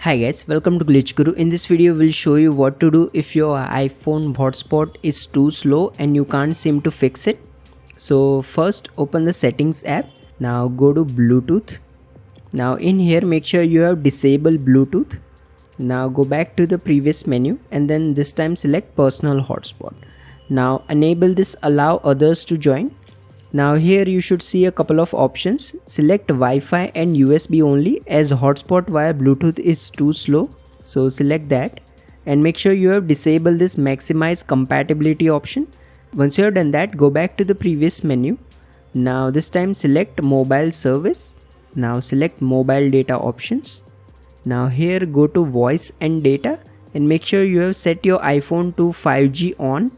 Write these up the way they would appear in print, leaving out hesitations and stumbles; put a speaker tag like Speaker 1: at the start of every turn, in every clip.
Speaker 1: Hi guys, welcome to Glitch Guru. In this video we'll show you what to do if your iPhone hotspot is too slow and you can't seem to fix it. So first open the settings app. Now go to Bluetooth. Now in here make sure you have disabled Bluetooth. Now go back to the previous menu and then this time select personal hotspot. Now enable this allow others to join. Now here you should see a couple of options. Select Wi-Fi and USB only as hotspot via Bluetooth is too slow. So select that and make sure you have disabled this maximize compatibility option. Once you have done that, go back to the previous menu. Now this time select mobile service. Now select mobile data options. Now here go to voice and data and make sure you have set your iPhone to 5G on.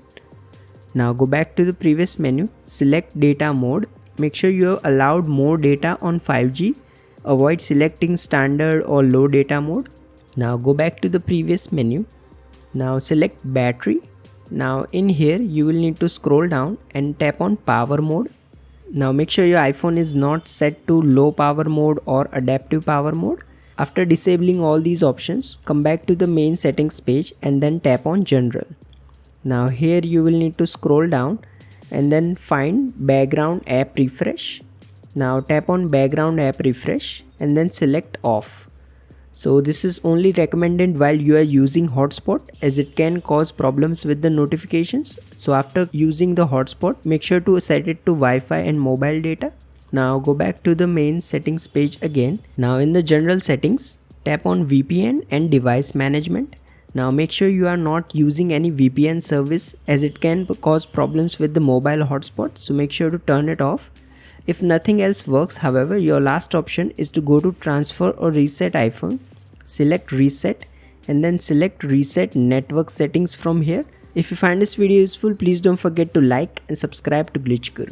Speaker 1: Now go back to the previous menu, select data mode, make sure you have allowed more data on 5G, avoid selecting standard or low data mode. Now go back to the previous menu, now select battery. Now in here you will need to scroll down and tap on power mode. Now make sure your iPhone is not set to low power mode or adaptive power mode. After disabling all these options, come back to the main settings page and then tap on general. Now here you will need to scroll down and then find background app refresh. Now tap on background app refresh and then select off. So this is only recommended while you are using hotspot as it can cause problems with the notifications. So after using the hotspot, make sure to set it to Wi-Fi and mobile data. Now go back to the main settings page again. Now in the general settings, tap on VPN and device management. Now make sure you are not using any VPN service as it can cause problems with the mobile hotspot, so make sure to turn it off. If nothing else works, however, your last option is to go to transfer or reset iPhone, select reset and then select reset network settings from here. If you find this video useful, please don't forget to like and subscribe to Glitch Guru.